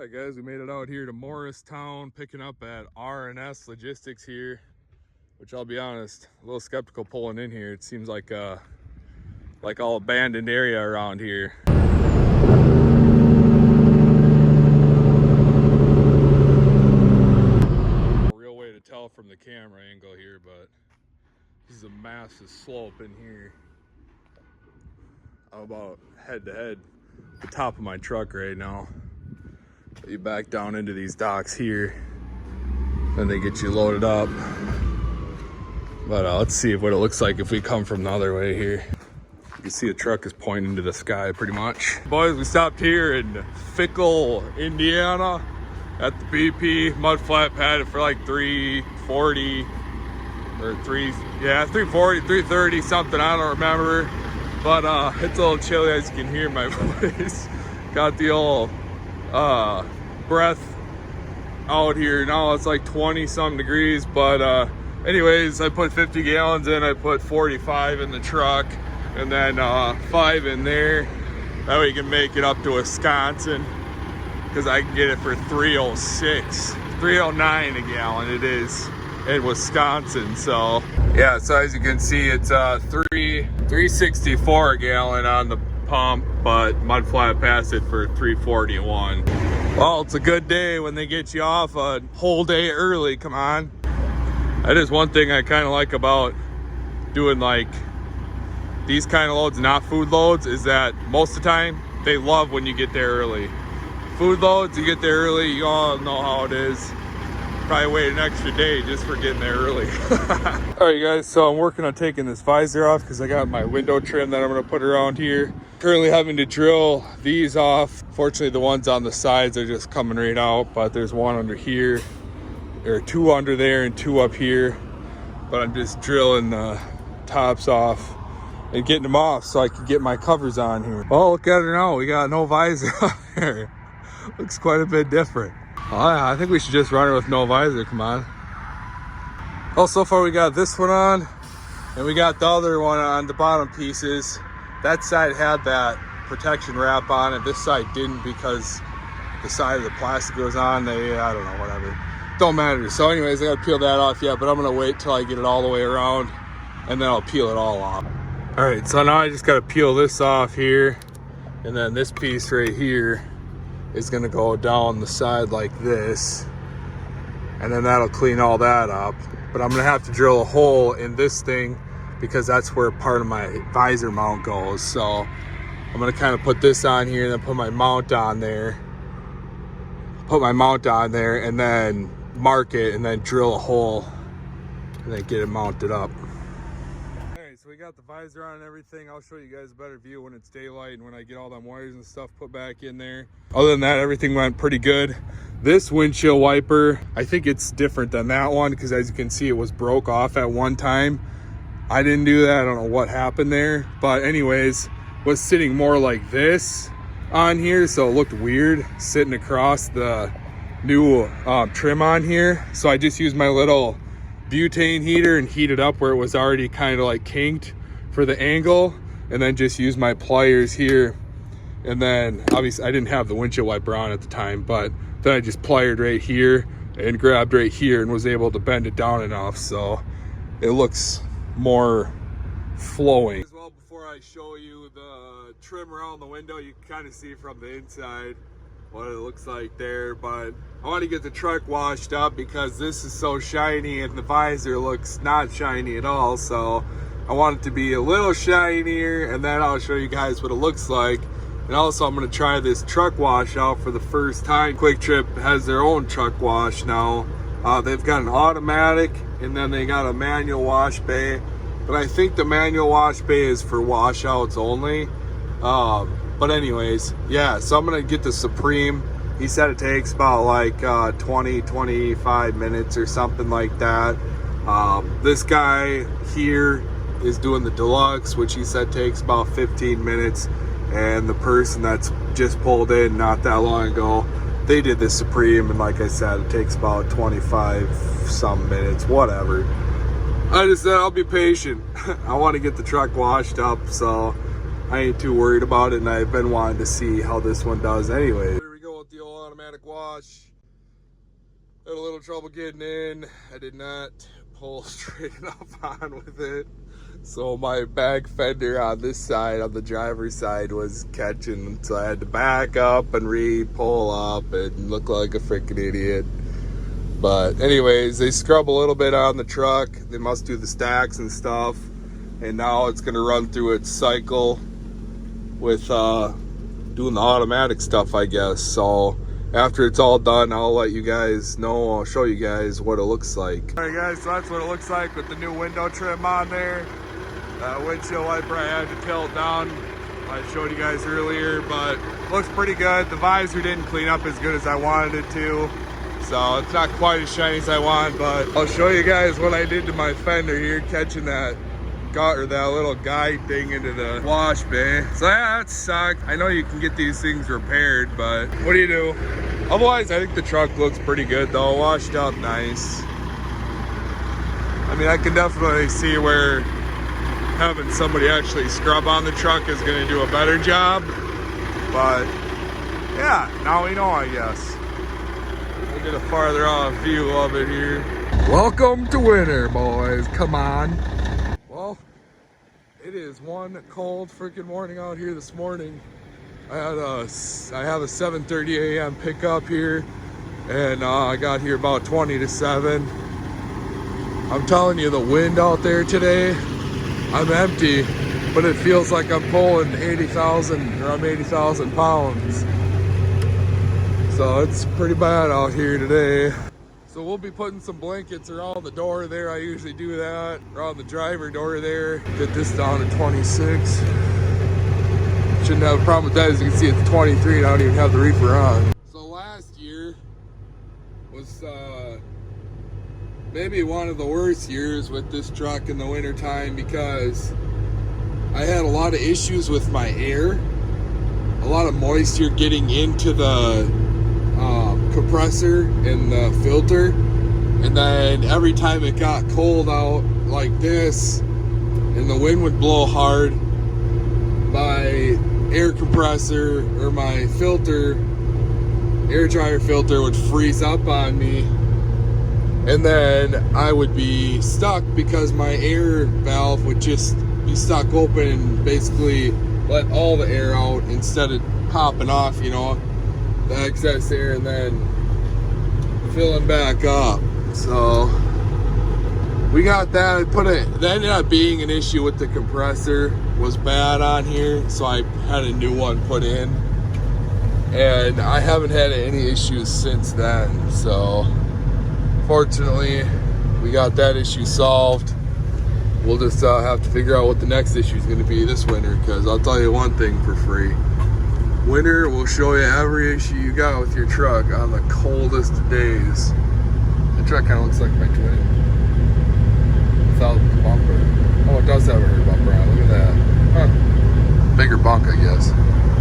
All right guys, we made it out here to Morristown, picking up at R&S Logistics here, which I'll be honest, a little skeptical pulling in here. It seems like all abandoned area around here. Real way to tell from the camera angle here, but this is a massive slope in here. I'm about head to head the top of my truck right now. You back down into these docks here, then they get you loaded up. But let's see what it looks like if we come from the other way here. You can see the truck is pointing to the sky pretty much. Boys, we stopped here in Fickle, Indiana at the BP mud flat pad for like $340 or $340, $330 something, I don't remember. But it's a little chilly, as you can hear my voice. Got the old breath out here now. It's like 20 some degrees, but anyways, I put 50 gallons in. I put 45 in the truck and then 5 in there. That way you can make it up to Wisconsin, because I can get it for $3.06, $3.09 a gallon it is in Wisconsin. So yeah, so as you can see, it's $3.64 a gallon on the pump, but mud flat passed it for $3.41. Well, it's a good day when they get you off a whole day early. Come on. That is one thing I kind of like about doing like these kind of loads, not food loads, is that most of the time they love when you get there early. Food loads, you get there early, you all know how it is. Probably wait an extra day just for getting there early. All right guys, so I'm working on taking this visor off because I got my window trim that I'm going to put around here. Currently having to drill these off. Fortunately, the ones on the sides are just coming right out, but there's one under here, or 2 under there and 2 up here. But I'm just drilling the tops off and getting them off so I can get my covers on here. Oh, look at it now. We got no visor on there. Looks quite a bit different. Oh, yeah, I think we should just run it with no visor. Come on. Oh, so far we got this one on, and we got the other one on the bottom pieces. That side had that protection wrap on it. This side didn't because the side of the plastic was on. I don't know, whatever. Don't matter. So anyways, I gotta peel that off yet, but I'm gonna wait till I get it all the way around, and then I'll peel it all off. All right, so now I just gotta peel this off here, and then this piece right here is gonna go down the side like this, and then that'll clean all that up. But I'm gonna have to drill a hole in this thing because that's where part of my visor mount goes. So I'm gonna kind of put this on here and then put my mount on there, and then mark it and then drill a hole and then get it mounted up. All right, so we got the visor on and everything. I'll show you guys a better view when it's daylight and when I get all them wires and stuff put back in there. Other than that, everything went pretty good. This windshield wiper, I think it's different than that one because as you can see, it was broke off at one time. I didn't do that. I don't know what happened there. But anyways, was sitting more like this on here, so it looked weird sitting across the new trim on here. So I just used my little butane heater and heated up where it was already kind of like kinked for the angle, and then just used my pliers here. And then obviously I didn't have the windshield wiper on at the time, but then I just pliered right here and grabbed right here and was able to bend it down enough so it looks more flowing. As well, before I show you the trim around the window, you can kind of see from the inside what it looks like there, but I want to get the truck washed up because this is so shiny and the visor looks not shiny at all. So I want it to be a little shinier, and then I'll show you guys what it looks like. And also I'm going to try this truck wash out for the first time. Quick Trip has their own truck wash now. They've got an automatic and then they got a manual wash bay. But I think the manual wash bay is for washouts only. But anyways, yeah, so I'm going to get the Supreme. He said it takes about like 20-25 minutes or something like that. This guy here is doing the Deluxe, which he said takes about 15 minutes. And the person that's just pulled in not that long ago, they did the Supreme, and like I said, it takes about 25 some minutes, whatever. I just said I'll be patient. I want to get the truck washed up, so I ain't too worried about it, and I've been wanting to see how this one does anyway. Here we go with the old automatic automatic wash. Had a little trouble getting in. I did not pull straight enough on with it. So my back fender on this side, on the driver's side, was catching. So I had to back up and re-pull up and look like a freaking idiot. But anyways, they scrub a little bit on the truck. They must do the stacks and stuff. And now it's gonna run through its cycle with doing the automatic stuff, I guess. So after it's all done, I'll let you guys know. I'll show you guys what it looks like. All right, guys, so that's what it looks like with the new window trim on there. Windshield wiper, I had to tilt down. I showed you guys earlier, but looks pretty good. The visor didn't clean up as good as I wanted it to. So it's not quite as shiny as I want, but I'll show you guys what I did to my fender here, catching that that little guide thing into the wash bay. So yeah, that sucked. I know you can get these things repaired, but what do you do? Otherwise, I think the truck looks pretty good though, washed up nice. I mean, I can definitely see where having somebody actually scrub on the truck is gonna do a better job. But yeah, now we know, I guess. We'll get a farther off view of it here. Welcome to winter, boys, come on. Well, it is one cold freaking morning out here this morning. I have a 7:30 a.m. pickup here, and I got here about 20 to 7. I'm telling you, the wind out there today, I'm empty, but it feels like I'm pulling 80,000, or I'm 80,000 pounds. So it's pretty bad out here today. So we'll be putting some blankets around the door there. I usually do that around the driver door there. Get this down to 26. Shouldn't have a problem with that. As you can see, it's 23 and I don't even have the reefer on. So last year was maybe one of the worst years with this truck in the winter time, because I had a lot of issues with my air. A lot of moisture getting into the compressor and the filter, and then every time it got cold out like this and the wind would blow hard, my air compressor or my filter, air dryer filter, would freeze up on me, and then I would be stuck because my air valve would just be stuck open and basically let all the air out instead of popping off, you know, the excess air and then filling back up. So we got that. That ended up being an issue with the compressor, was bad on here, so I had a new one put in, and I haven't had any issues since then. So fortunately we got that issue solved. We'll just have to figure out what the next issue is going to be this winter, because I'll tell you one thing for free: winter will show you every issue you got with your truck on the coldest days. The truck kind of looks like my twin without the bumper. Oh, it does have a rear bumper on. Look at that. Huh. Bigger bunk, I guess.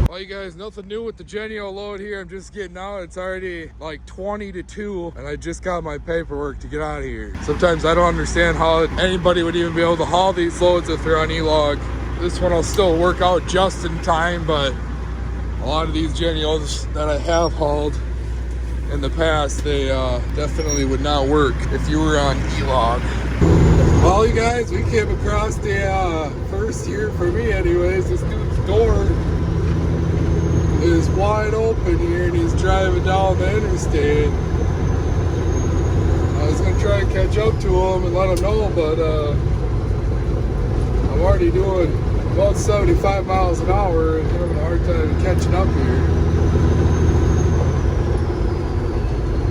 Well, you guys, nothing new with the Genio load here. I'm just getting out. It's already like 20 to 2, and I just got my paperwork to get out of here. Sometimes I don't understand how anybody would even be able to haul these loads if they're on E-Log. This one will still work out just in time, but a lot of these Genios that I have hauled in the past, they definitely would not work if you were on E-Log. Well, you guys, we came across the first year, for me anyways, this dude's door is wide open here and he's driving down the interstate. I was gonna try and catch up to him and let him know, but I'm already doing about 75 miles an hour and having a hard time catching up here.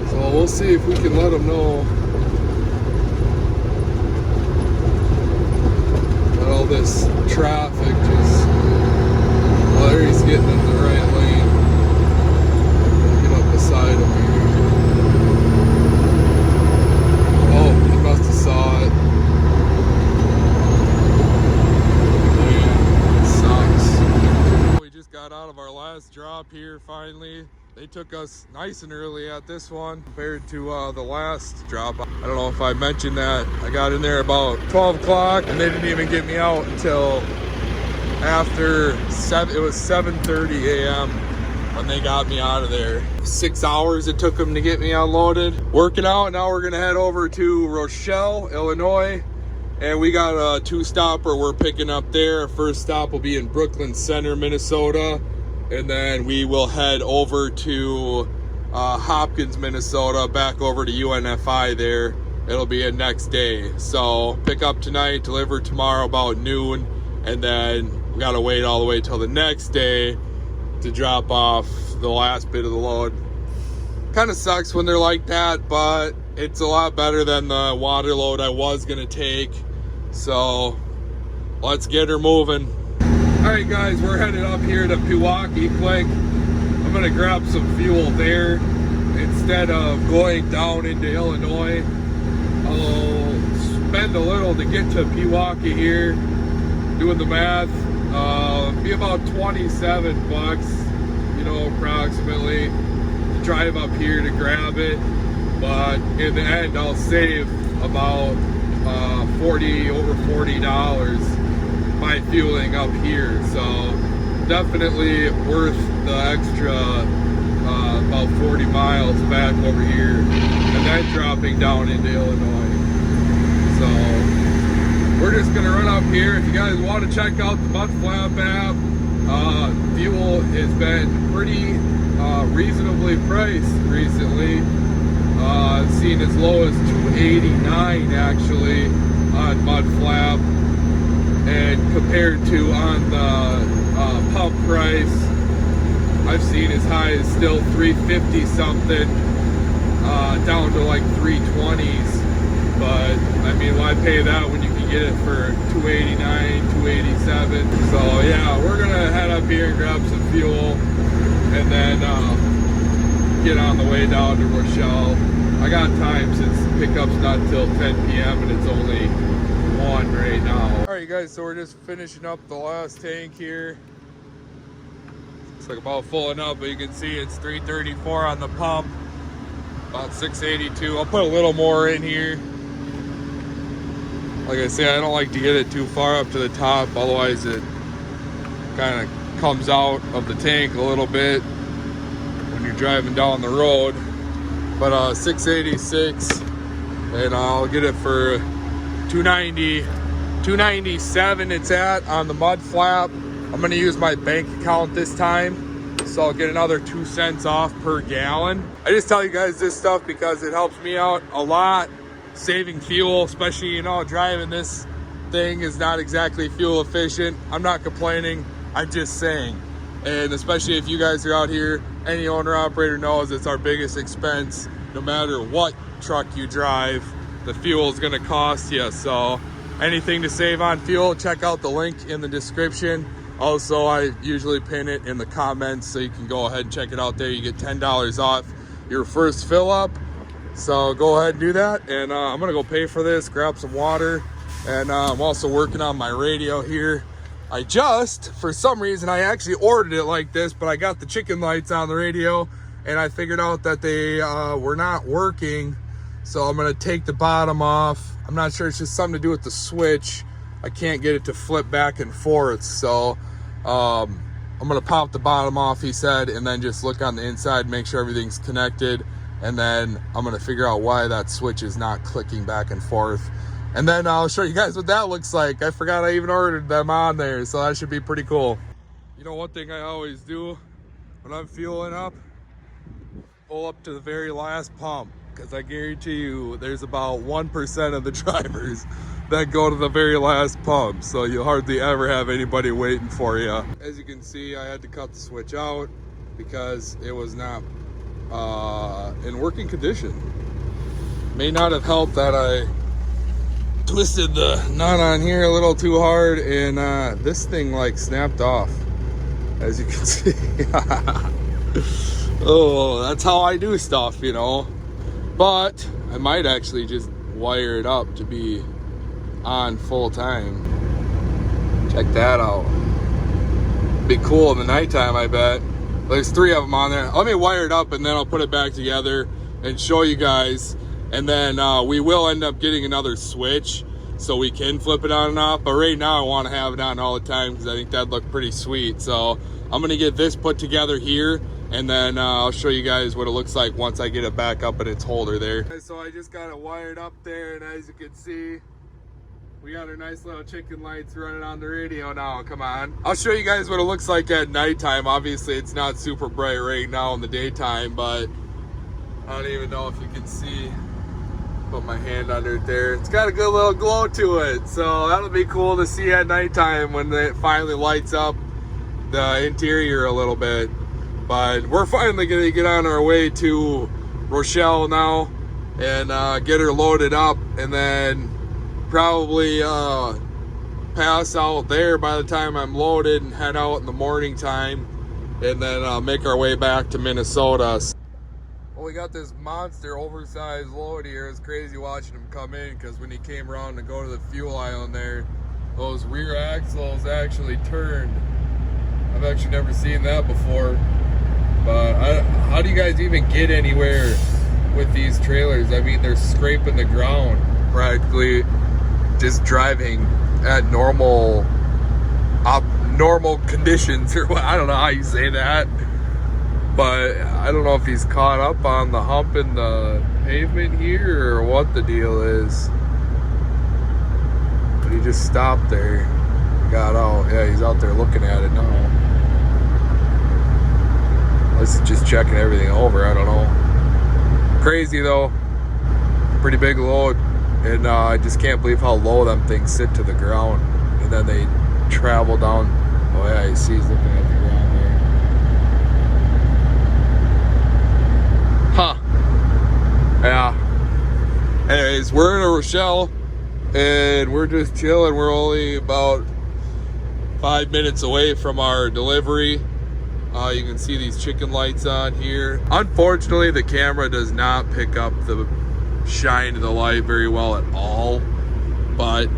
So we'll see if we can let him know that all this traffic just, well, there he's getting in the right lane. Get up beside him here. Oh, he must have saw it. Got out of our last drop here finally. They took us nice and early at this one compared to the last drop. I don't know if I mentioned that. I got in there about 12 o'clock and they didn't even get me out until after 7. It was 7:30 a.m. when they got me out of there. 6 hours it took them to get me unloaded. Working out, now we're gonna head over to Rochelle, Illinois. And we got a 2-stopper we're picking up there. Our first stop will be in Brooklyn Center, Minnesota. And then we will head over to Hopkins, Minnesota, back over to UNFI there. It'll be a next day. So pick up tonight, deliver tomorrow about noon. And then we gotta wait all the way till the next day to drop off the last bit of the load. Kind of sucks when they're like that, but it's a lot better than the water load I was gonna take. So let's get her moving. All right, guys, we're headed up here to Pewaukee quick. I'm gonna grab some fuel there instead of going down into Illinois. I'll spend a little to get to Pewaukee here. Doing the math, be about 27 bucks, you know, approximately, to drive up here to grab it. But in the end, I'll save about over $40 by fueling up here. So definitely worth the extra about 40 miles back over here and then dropping down into Illinois. So we're just gonna run up here. If you guys want to check out the Mudflap app, fuel has been pretty reasonably priced recently. Seen as low as $2.89 actually on Mudflap, and compared to on the pump price, I've seen as high as still $3.50 something, down to like $3.20s. But I mean, why pay that when you can get it for $2.89, $2.87? So yeah, we're gonna head up here and grab some fuel, and then get on the way down to Rochelle. I got time since pickup's not till 10 p.m. and it's only 1 right now. All right, guys, so we're just finishing up the last tank here. It's like about filling up, but you can see it's 334 on the pump, about 682. I'll put a little more in here. Like I say, I don't like to get it too far up to the top, otherwise it kind of comes out of the tank a little bit when you're driving down the road. But 686, and I'll get it for 290, 297 it's at on the Mudflap. I'm gonna use my bank account this time, so I'll get another 2 cents off per gallon. I just tell you guys this stuff because it helps me out a lot, saving fuel, especially, you know, driving this thing is not exactly fuel efficient. I'm not complaining, I'm just saying. And especially if you guys are out here, any owner operator knows it's our biggest expense. No matter what truck you drive, the fuel is gonna cost you. So anything to save on fuel, check out the link in the description. Also, I usually pin it in the comments, so you can go ahead and check it out there. You get $10 off your first fill up. So go ahead and do that. And I'm gonna go pay for this, grab some water. And I'm also working on my radio here. I just, for some reason, I actually ordered it like this, but I got the chicken lights on the radio and I figured out that they were not working. So I'm gonna take the bottom off. I'm not sure, it's just something to do with the switch. I can't get it to flip back and forth. So I'm gonna pop the bottom off, he said, and then just look on the inside, make sure everything's connected. And then I'm gonna figure out why that switch is not clicking back and forth. And then I'll show you guys what that looks like. I forgot I even ordered them on there, so that should be pretty cool. You know, one thing I always do when I'm fueling up, pull up to the very last pump, because I guarantee you there's about 1% of the drivers that go to the very last pump, so you'll hardly ever have anybody waiting for you. As you can see, I had to cut the switch out because it was not in working condition. May not have helped that I twisted the nut on here a little too hard, and this thing like snapped off, as you can see. Oh, that's how I do stuff, you know. But I might actually just wire it up to be on full time. Check that out. Be cool in the nighttime, I bet. There's 3 of them on there. Let me wire it up and then I'll put it back together and show you guys. And then we will end up getting another switch so we can flip it on and off. But right now I want to have it on all the time because I think that'd look pretty sweet. So I'm going to get this put together here and then I'll show you guys what it looks like once I get it back up in its holder there. So I just got it wired up there, and as you can see, we got our nice little chicken lights running on the radio now. Come on. I'll show you guys what it looks like at nighttime. Obviously, it's not super bright right now in the daytime, but I don't even know if you can see. Put my hand under it there. It's got a good little glow to it, so that'll be cool to see at nighttime when it finally lights up the interior a little bit. But we're finally gonna get on our way to Rochelle now and get her loaded up, and then probably pass out there by the time I'm loaded and head out in the morning time, and then make our way back to Minnesota. Well, we got this monster oversized load here. It's crazy watching him come in, because when he came around to go to the fuel island there, those rear axles actually turned. I've actually never seen that before. But how do you guys even get anywhere with these trailers? I mean, they're scraping the ground practically, just driving at normal conditions, or what? I don't know how you say that. But I don't know if he's caught up on the hump in the pavement here or what the deal is. But he just stopped there, got out. Yeah, he's out there looking at it now. Let's just checking everything over. I don't know. Crazy though. Pretty big load. And I just can't believe how low them things sit to the ground. And then they travel down. Oh yeah, you see he's looking at the ground there. Huh. Yeah. Anyways, we're in Rochelle and we're just chilling. We're only about 5 minutes away from our delivery. You can see these chicken lights on here. Unfortunately, the camera does not pick up the shine of the light very well at all, but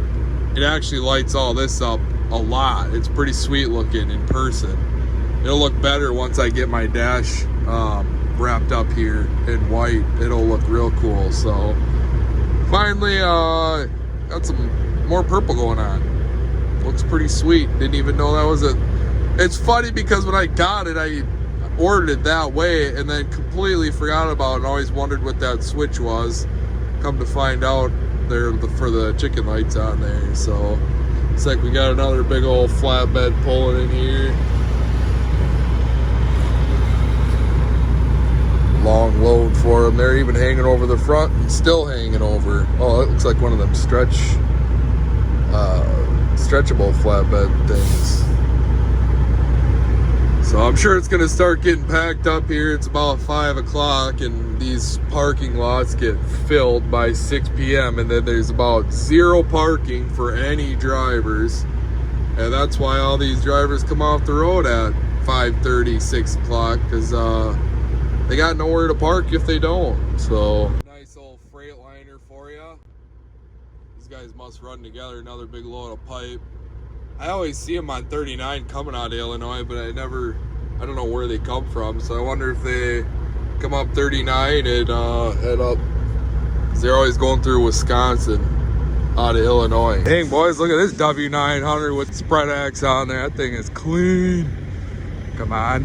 it actually lights all this up a lot. It's pretty sweet looking in person. It'll look better once I get my dash wrapped up here in white. It'll look real cool. So finally got some more purple going on. Looks pretty sweet. Didn't even know that was it's funny because when I got it, I ordered it that way and then completely forgot about it and always wondered what that switch was. Come to find out, they're for the chicken lights on there. So it's like we got another big old flatbed pulling in here. Long load for them. They're even hanging over the front and still hanging over. Oh, that looks like one of them stretchable flatbed things. So I'm sure it's going to start getting packed up here. It's about 5 o'clock and these parking lots get filled by 6 p.m. and then there's about 0 parking for any drivers. And that's why all these drivers come off the road at 5:30, 6 o'clock, because they got nowhere to park if they don't. So nice old Freightliner for you. These guys must run together. Another big load of pipe. I always see them on 39 coming out of Illinois, but I don't know where they come from. So I wonder if they come up 39 and head up, because they're always going through Wisconsin out of Illinois. Dang, boys, look at this W900 with spread X on there. That thing is clean. Come on.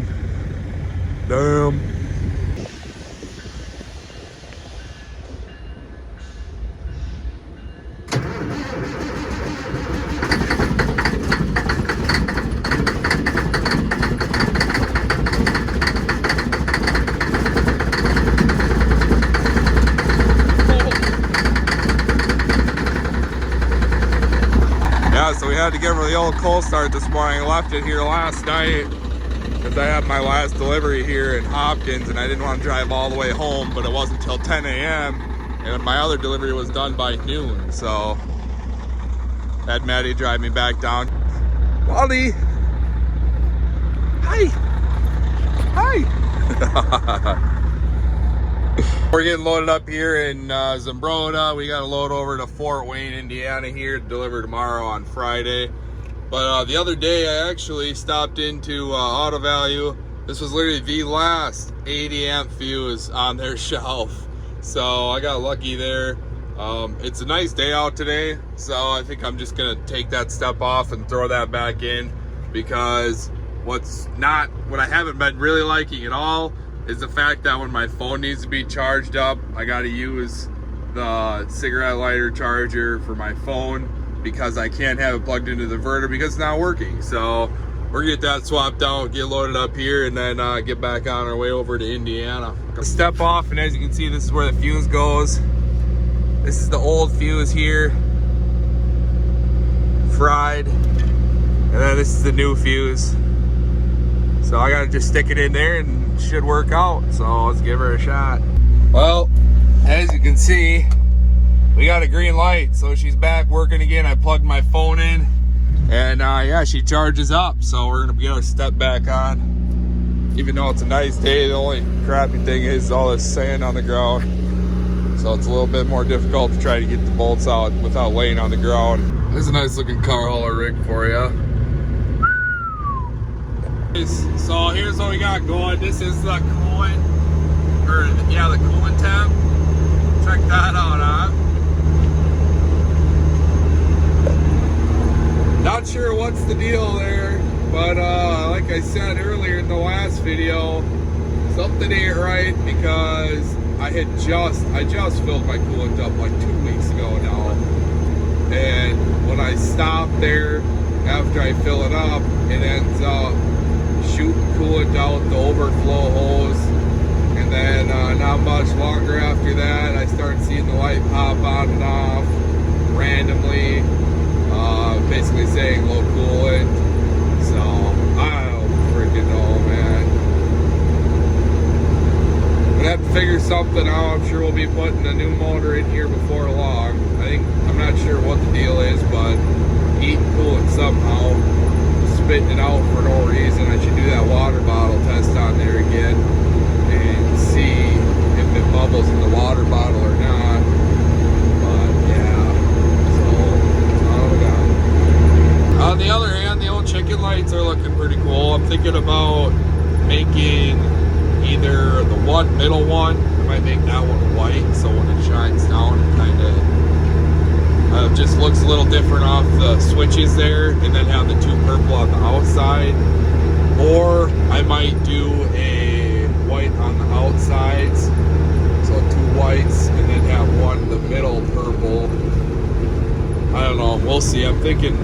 Damn. So we had to give her the old cold start this morning. I left it here last night because I had my last delivery here in Hopkins and I didn't want to drive all the way home, but it wasn't until 10 a.m. and my other delivery was done by noon. So had Maddie drive me back down. Wally! Hi! Hi! We're getting loaded up here in Zumbrota. We got to load over to Fort Wayne, Indiana here to deliver tomorrow on Friday. But the other day I actually stopped into Auto Value. This was literally the last 80 amp fuse on their shelf. So I got lucky there. It's a nice day out today, so I think I'm just going to take that step off and throw that back in, because what I haven't been really liking at all is the fact that when my phone needs to be charged up, I got to use the cigarette lighter charger for my phone because I can't have it plugged into the inverter because it's not working. So we're gonna get that swapped out, get loaded up here, and then get back on our way over to Indiana. Step off, and as you can see, this is where the fuse goes. This is the old fuse here, fried, and then this is the new fuse. So I gotta just stick it in there and it should work out. So let's give her a shot. Well, as you can see, we got a green light, so she's back working again. I plugged my phone in, and yeah, she charges up. So we're gonna get our step back on. Even though it's a nice day, the only crappy thing is all this sand on the ground. So it's a little bit more difficult to try to get the bolts out without laying on the ground. This is a nice looking car hauler rig for you. So here's what we got going. This is the coolant, the coolant temp. Check that out, huh? Not sure what's the deal there, but like I said earlier in the last video, something ain't right because I just filled my coolant up like 2 weeks ago now, and when I stop there after I fill it up, it ends up shooting coolant out the overflow hose, and then not much longer after that, I start seeing the light pop on and off randomly, basically saying low coolant. So I don't freaking know, man. Gonna have to figure something out. I'm sure we'll be putting a new motor in here before long. I'm not sure what the deal is, but eating coolant somehow, spitting it out for no reason. I should do that water bottle test on there again and see if it bubbles in the water bottle or not. But yeah, so that's all we got. On the other hand, the old chicken lights are looking pretty cool. I'm thinking about making either the middle one, I might make that one white, so when it shines down it kind of just looks a little different off the switches there, and then have the two purple on the outside. Or I might do a white on the outsides, so two whites, and then have one in the middle purple. I don't know, we'll see. I'm thinking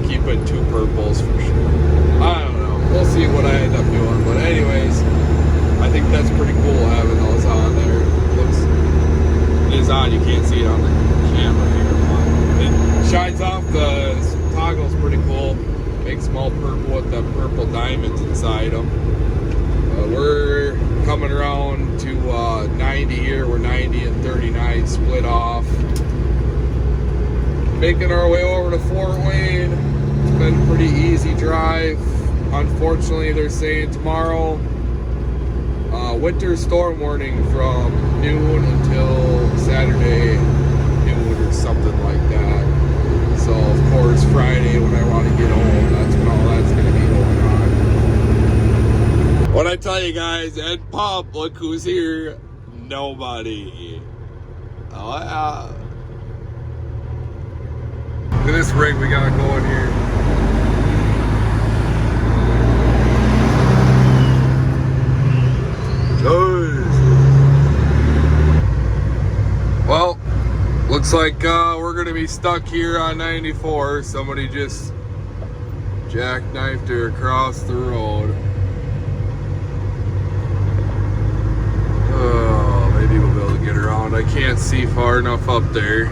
keeping two purples for sure. I don't know, we'll see what I end up doing, but anyways, I think that's pretty cool having those on there. It is odd, you can't see it on the camera here, but it shines off. The toggle's pretty cool. Makes them all purple with the purple diamonds inside them. We're coming around to 90 here. We're 90 and 39 split off. Making our way over to Fort Wayne. It's been a pretty easy drive. Unfortunately, they're saying tomorrow winter storm warning from noon until Saturday noon or something like that. So of course Friday when I want to get home, that's when all that's going to be going on. What I tell you guys, Ed Pump, look who's here. Nobody. Oh yeah. Look at this rig we got going here. Well, looks like we're gonna be stuck here on 94. Somebody just jackknifed her across the road. Oh, maybe we'll be able to get around. I can't see far enough up there.